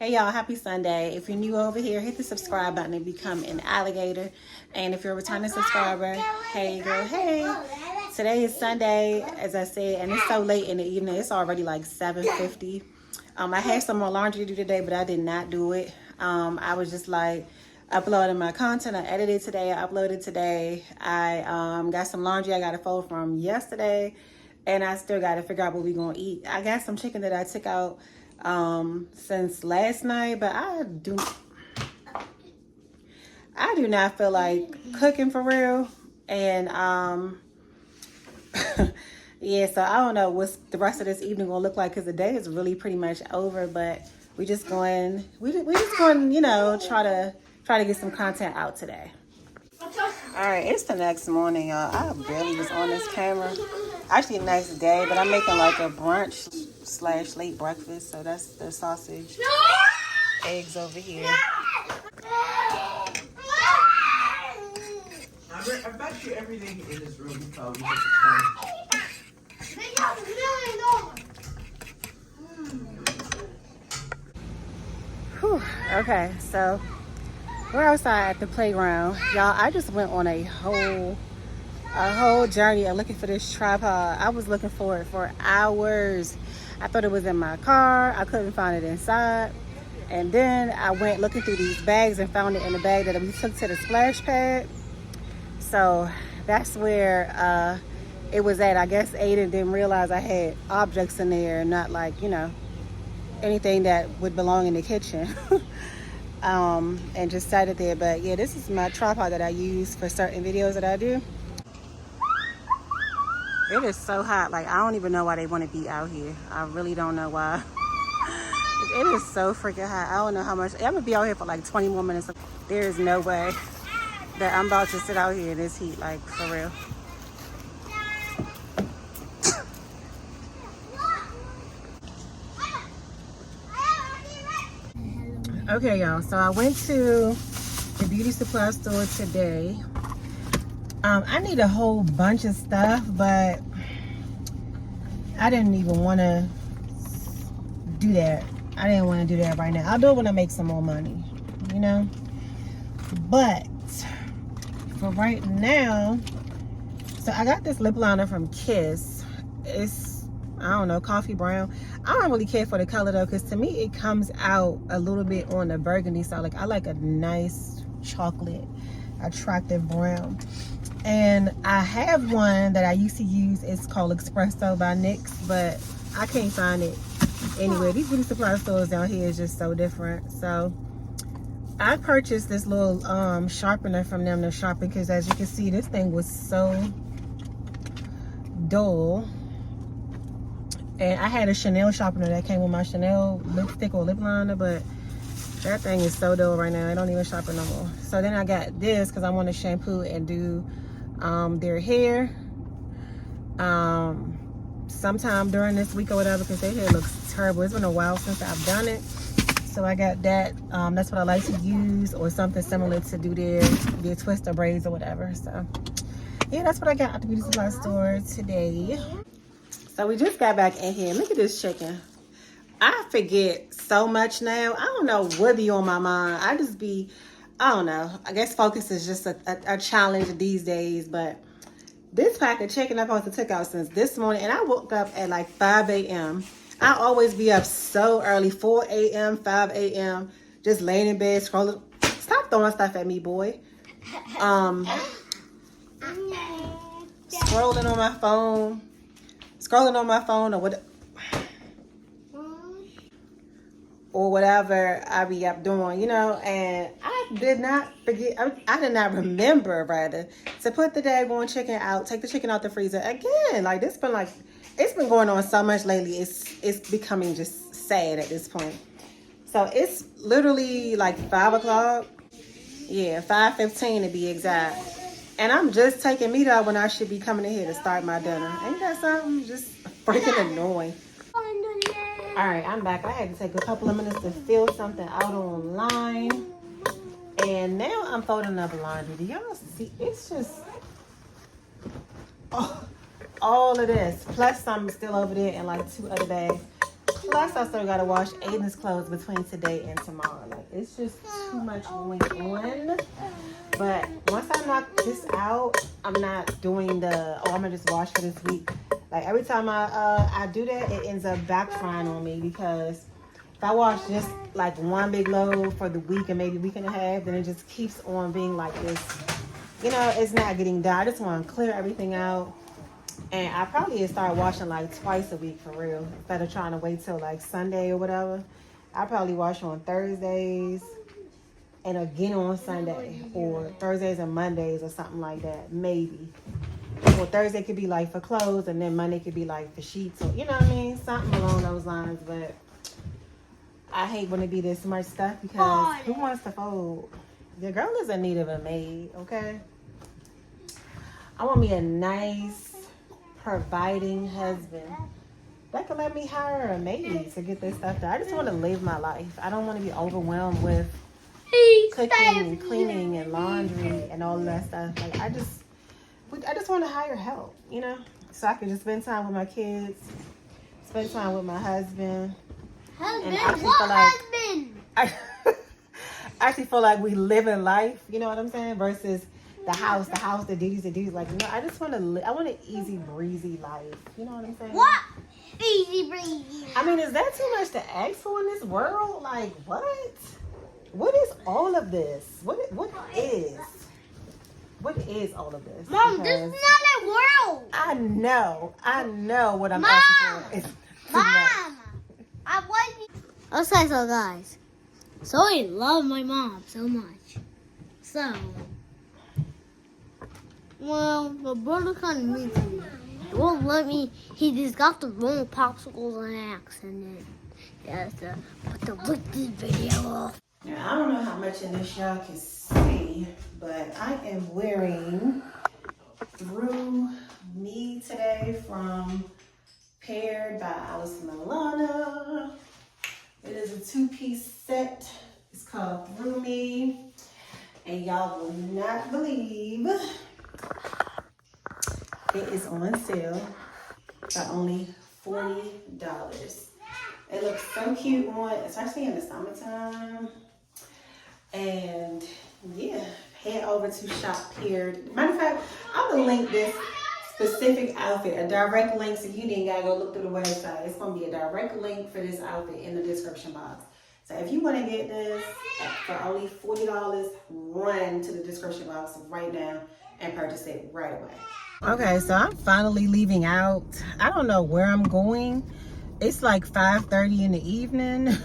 Hey y'all, happy Sunday. If you're new over here, hit the subscribe button and become an alligator. And if you're a returning subscriber, hey girl, hey. Today is Sunday, as I said, and it's so late in the evening. It's already like 7:50. I had some more laundry to do today, but I did not do it. I was just like uploading my content. I edited today, I uploaded today. I got some laundry I got to fold from yesterday, and I still got to figure out what we're going to eat. I got some chicken that I took out since last night, but I do not feel like cooking for real. And yeah, so I don't know what's the rest of this evening gonna look like, because the day is really pretty much over. But we just going you know, try to get some content out today. All right, it's the next morning, y'all. I barely was on this camera. Actually, next day, but I'm making like a brunch / late breakfast. So that's the sausage, eggs over here. I bet you everything in this room you probably has Whew. Okay, so we're outside at the playground, y'all. I just went on a whole journey of looking for this tripod. I was looking for it for hours. I thought it was in my car. I couldn't find it inside. And then I went looking through these bags and found it in the bag that we took to the splash pad. So that's where it was at. I guess Aiden didn't realize I had objects in there, not like, you know, anything that would belong in the kitchen. And just set it there. But yeah, this is my tripod that I use for certain videos that I do. It is so hot. Like, I don't even know why they want to be out here. I really don't know why. It is so freaking hot. I don't know how much. I'm gonna be out here for like 20 more minutes. There is no way that I'm about to sit out here in this heat, like, for real. Okay, y'all. So I went to the beauty supply store today. I need a whole bunch of stuff, but I didn't even want to do that. I didn't want to do that right now. I'll do it when I make some more money, you know? But for right now, so I got this lip liner from Kiss. It's, I don't know, coffee brown. I don't really care for the color though, because to me it comes out a little bit on the burgundy side. Like, I like a nice chocolate, attractive brown. And I have one that I used to use. It's called Espresso by NYX, but I can't find it anywhere. These beauty supply stores down here is just so different. So I purchased this little sharpener from them to sharpen, because as you can see, this thing was so dull. And I had a Chanel sharpener that came with my Chanel lipstick or lip liner, but that thing is so dull right now. I don't even sharpen no more. So then I got this because I want to shampoo and do their hair sometime during this week or whatever, because their hair looks terrible. It's been a while since I've done it. So I got that. That's what I like to use, or something similar to do their twist or braids or whatever. So yeah, that's what I got at the beauty supply store today. So we just got back in here. Look at this chicken. I forget so much now. I don't know what be on my mind. I don't know. I guess focus is just a challenge these days. But this pack of chicken I've also took out since this morning. And I woke up at like 5 a.m. I always be up so early, 4 a.m., 5 a.m. Just laying in bed, scrolling. Stop throwing stuff at me, boy. Scrolling on my phone. Or whatever I be up doing, you know. And I did not forget, I did not remember, rather, to put the daggone chicken out, take the chicken out the freezer again. Like, it's been going on so much lately. It's becoming just sad at this point. So it's literally like 5 o'clock. Yeah, 5:15 to be exact. And I'm just taking meat out when I should be coming in here to start my dinner. Ain't that something? Just freaking annoying. All right, I'm back. I had to take a couple of minutes to fill something out online. And now I'm folding up laundry. Do y'all see? It's just all of this. Plus some still over there in like 2 other bags. Plus, I still gotta wash Aiden's clothes between today and tomorrow. Like, it's just too much going on. But once I knock this out, I'm not doing the, I'm gonna just wash for this week. Like, every time I do that, it ends up backfiring on me, because if I wash just like one big load for the week and maybe week and a half, then it just keeps on being like this. You know, it's not getting done. I just want to clear everything out. And I probably start washing like twice a week for real, instead of trying to wait till like Sunday or whatever. I probably wash on Thursdays and again on Sunday, or Thursdays and Mondays or something like that, maybe. Or Thursday could be like for clothes, and then Monday could be like for sheets, or you know what I mean, something along those lines. But I hate when it be this much stuff, because who wants to fold? The girl is in need of a maid, okay? I want me a nice, providing husband that can let me hire a maid to get this stuff done. I just want to live my life. I don't want to be overwhelmed with cooking and cleaning and laundry and all of that stuff. Like, I just want to hire help, you know, so I can just spend time with my kids, spend time with my husband. And I actually feel like we live in life, you know what I'm saying, versus the house, the duties. Like, you know, I just want to I want an easy breezy life, you know what I'm saying? What? Easy breezy. I mean, is that too much to ask for in this world? Like, what is all of this? What is all of this? Mom, this is not a world. I know what I'm asking for is too much. Okay, so guys, so I love my mom so much. So, well, the brother kind of mean to me. He won't let me. He just got the wrong popsicles on accident. Yeah, so but to look this video off. Now, I don't know how much in this y'all can see, but I am wearing Through Me today from Paired by AllisonAlanna. It is a 2-piece set. It's called Through Me. And y'all will not believe it is on sale for only $40. It looks so cute on, especially in the summertime. And yeah, head over to Shop Paired. Matter of fact, I'm gonna link this specific outfit, a direct link, so you didn't gotta go look through the website. It's gonna be a direct link for this outfit in the description box. So if you want to get this for only $40, run to the description box right now and purchase it right away. Okay, so I'm finally leaving out. I don't know where I'm going. It's like 5:30 in the evening.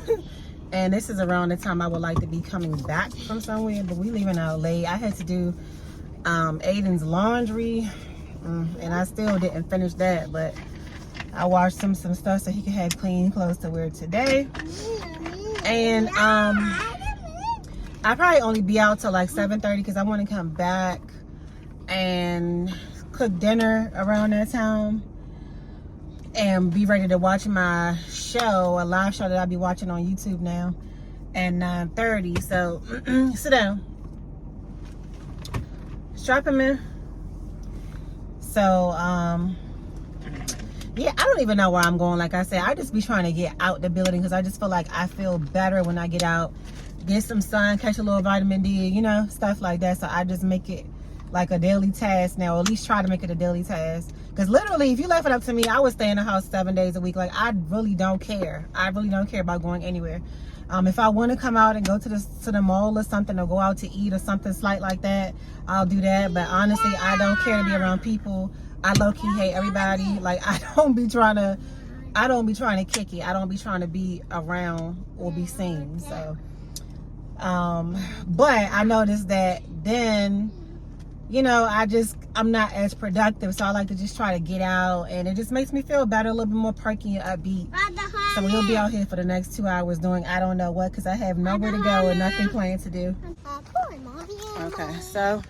And this is around the time I would like to be coming back from somewhere, but we leaving out late. I had to do Aiden's laundry, and I still didn't finish that, but I washed some stuff so he could have clean clothes to wear today. And I'll probably only be out till like 7:30, because I want to come back and cook dinner around that time and be ready to watch my show, a live show that I'll be watching on YouTube now at 9:30. So sit down, strap him in. So yeah, I don't even know where I'm going. Like I said, I just be trying to get out the building, because I just feel like I feel better when I get out, get some sun, catch a little vitamin D, you know, stuff like that. So I just make it like a daily task now, or at least try to make it a daily task. Because literally, if you left it up to me, I would stay in the house 7 days a week. Like, I really don't care. I really don't care about going anywhere. If I want to come out and go to the mall or something, or go out to eat or something slight like that, I'll do that. But honestly, I don't care to be around people. I low-key hate everybody. Like, I don't be trying to kick it. I don't be trying to be around or be seen. So, but I noticed that then, you know, I'm not as productive. So I like to just try to get out, and it just makes me feel better, a little bit more perky and upbeat. So we'll be out here for the next 2 hours doing I don't know what, because I have nowhere to go and nothing planned to do. Okay, so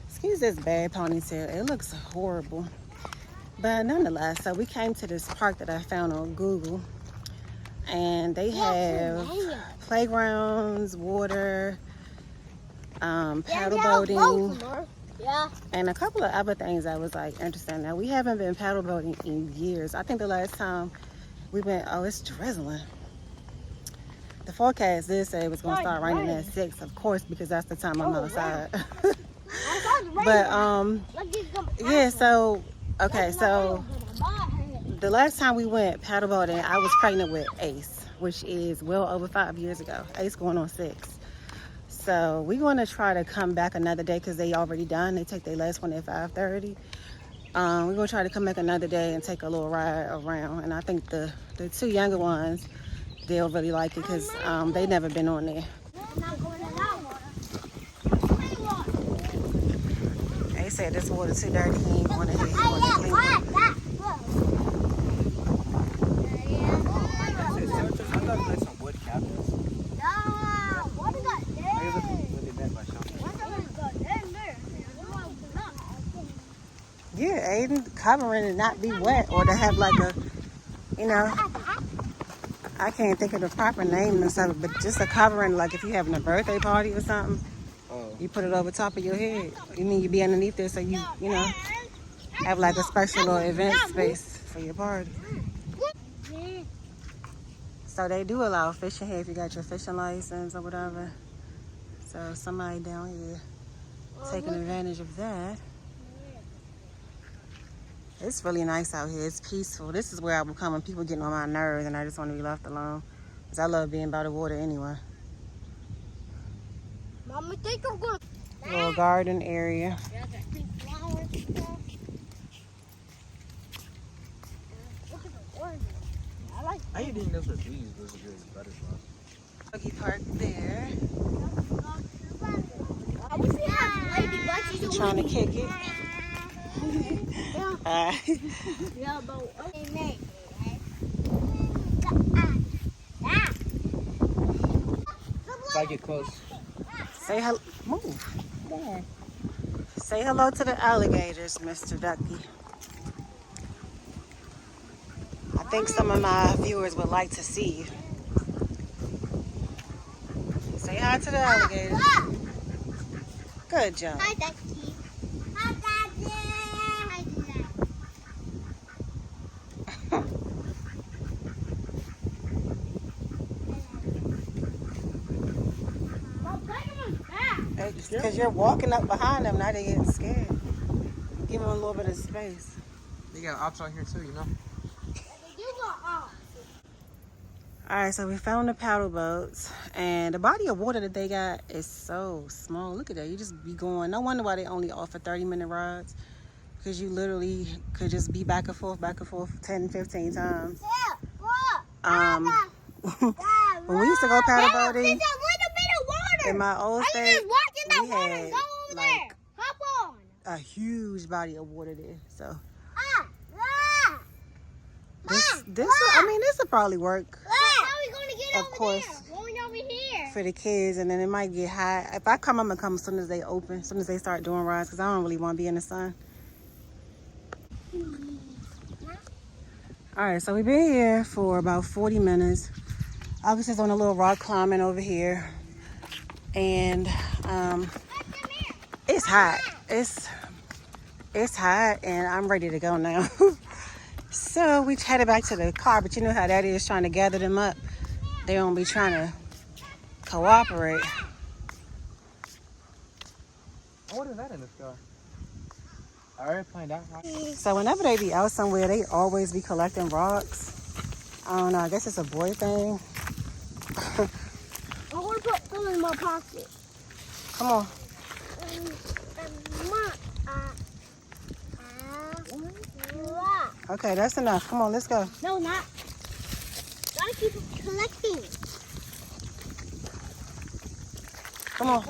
excuse this bad ponytail. It looks horrible. But nonetheless, so we came to this park that I found on Google. And they have playgrounds, water, paddle boating, and a couple of other things I was like interested in. Now, we haven't been paddle boating in years. I think the last time We went, oh, it's drizzling. The forecast did say it was gonna start raining at 6, of course, because that's the time I'm outside. But yeah, so okay, so the last time we went paddleboarding, I was pregnant with Ace, which is well over 5 years ago. Ace going on 6. So we're gonna try to come back another day because they already done. They take their last one at 5:30. We're gonna try to come back another day and take a little ride around. And I think the 2 younger ones, they'll really like it because they never been on there. They said this water too dirty. He ain't going to hit. He want to clean it. I thought it was like some wood cabinets. Yeah, Aiden, covering and not be wet, or to have like a, you know, I can't think of the proper name and stuff, but just a covering, like if you're having a birthday party or something, you put it over top of your head. You mean you be underneath there so you know, have like a special little event space for your party. So they do allow fishing here if you got your fishing license or whatever. So somebody down here taking advantage of that. It's really nice out here. It's peaceful. This is where I will come when people getting on my nerves and I just want to be left alone. Because I love being by the water anyway. Mama, think I'm gonna. Little garden area. I ain't eating this with bees. This is really better sauce. Buggy park there. Trying to kick it. If I get close. Say hello. Move. There. Say hello to the alligators, Mr. Ducky. I think some of my viewers would like to see you. Say hi to the alligators. Good job. Hi, Ducky. Hi, Daddy. Hi, Because you're walking up behind them, now they're getting scared. Give them a little bit of space. They got ops on here too, you know? Alright, so we found the paddle boats, and the body of water that they got is so small. Look at that. You just be going. No wonder why they only offer 30-minute rides, because you literally could just be back and forth 10, 15 times. When we used to go paddle boating in my old state, we had like a huge body of water there. So this will probably work. Of course, for the kids, and then it might get hot. If I come, I'm gonna come as soon as they open, as soon as they start doing rides, because I don't really want to be in the sun. All right, so we've been here for about 40 minutes. August is on a little rock climbing over here, and it's hot. It's hot, and I'm ready to go now. So we headed back to the car, but you know how that is, trying to gather them up. They don't be trying to cooperate. What is that in the sky? I already find out. So whenever they be out somewhere, they always be collecting rocks. I don't know, I guess it's a boy thing. I want to put them in my pocket. Come on. Okay, that's enough. Come on, let's go. No, not. Gotta keep collecting. Come on.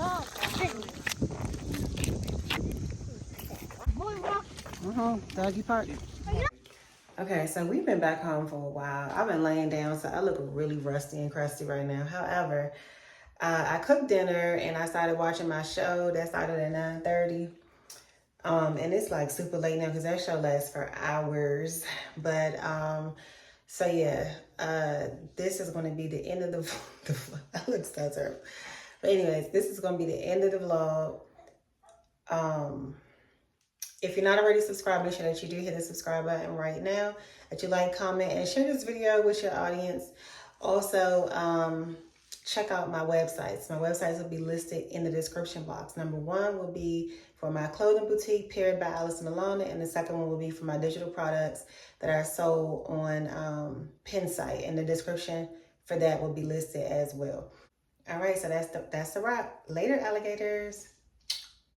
Doggy park. Okay, so we've been back home for a while. I've been laying down, so I look really rusty and crusty right now. However, I cooked dinner and I started watching my show that started at 9:30. And it's like super late now because that show lasts for hours. But so yeah, this is going to be the end of the vlog. I look so terrible. But anyways, this is going to be the end of the vlog. If you're not already subscribed, make sure that you do hit the subscribe button right now, that you like, comment, and share this video with your audience. Also, check out my websites. My websites will be listed in the description box. Number one will be for my clothing boutique, Paired by AllisonAlanna, and the second one will be for my digital products that are sold on Pinsite, and the description for that will be listed as well. All right, so that's the wrap. Later, alligators.